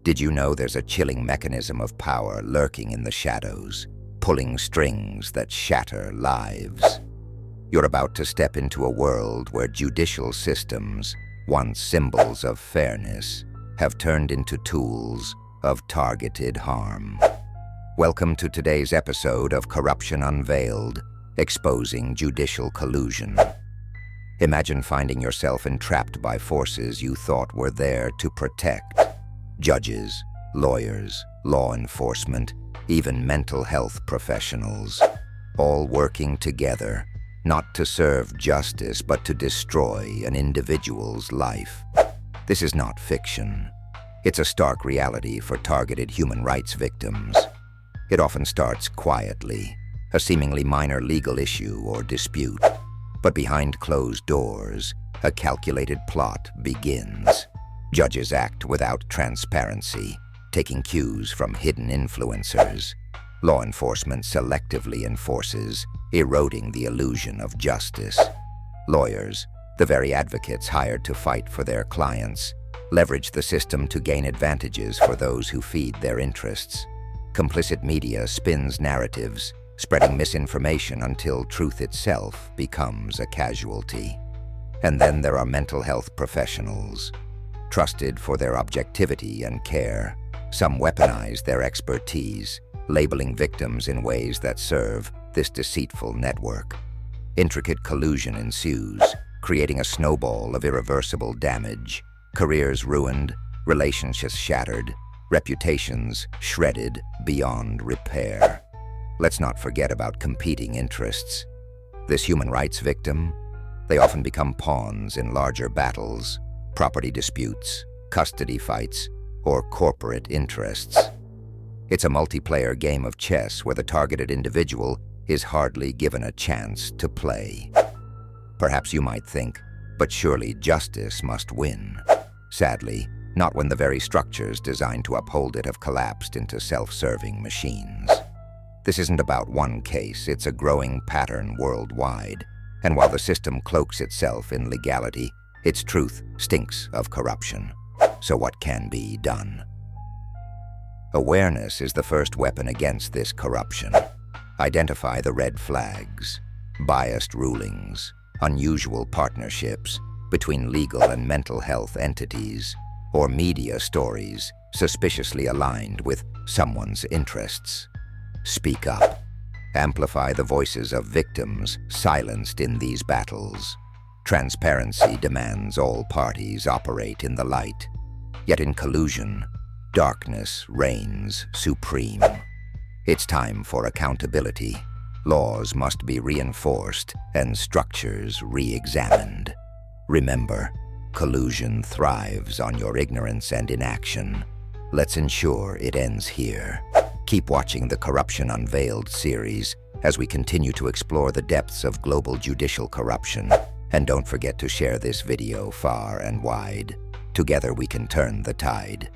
Did you know there's a chilling mechanism of power lurking in the shadows, pulling strings that shatter lives? You're about to step into a world where judicial systems, once symbols of fairness, have turned into tools of targeted harm. Welcome to today's episode of Corruption Unveiled, exposing judicial collusion. Imagine finding yourself entrapped by forces you thought were there to protect. Judges, lawyers, law enforcement, even mental health professionals, all working together, not to serve justice but to destroy an individual's life. This is not fiction. It's a stark reality for targeted human rights victims. It often starts quietly, a seemingly minor legal issue or dispute. But behind closed doors, a calculated plot begins. Judges act without transparency, taking cues from hidden influencers. Law enforcement selectively enforces, eroding the illusion of justice. Lawyers, the very advocates hired to fight for their clients, leverage the system to gain advantages for those who feed their interests. Complicit media spins narratives, spreading misinformation until truth itself becomes a casualty. And then there are mental health professionals, trusted for their objectivity and care. Some weaponize their expertise, labeling victims in ways that serve this deceitful network. Intricate collusion ensues, creating a snowball of irreversible damage. Careers ruined, relationships shattered, reputations shredded beyond repair. Let's not forget about competing interests. This human rights victim, they often become pawns in larger battles, property disputes, custody fights, or corporate interests. It's a multiplayer game of chess where the targeted individual is hardly given a chance to play. Perhaps you might think, but surely justice must win. Sadly, not when the very structures designed to uphold it have collapsed into self-serving machines. This isn't about one case, it's a growing pattern worldwide. And while the system cloaks itself in legality, its truth stinks of corruption. So what can be done? Awareness is the first weapon against this corruption. Identify the red flags, biased rulings, unusual partnerships between legal and mental health entities, or media stories suspiciously aligned with someone's interests. Speak up. Amplify the voices of victims silenced in these battles. Transparency demands all parties operate in the light. Yet in collusion, darkness reigns supreme. It's time for accountability. Laws must be reinforced and structures re-examined. Remember, collusion thrives on your ignorance and inaction. Let's ensure it ends here. Keep watching the Corruption Unveiled series as we continue to explore the depths of global judicial corruption. And don't forget to share this video far and wide. Together we can turn the tide.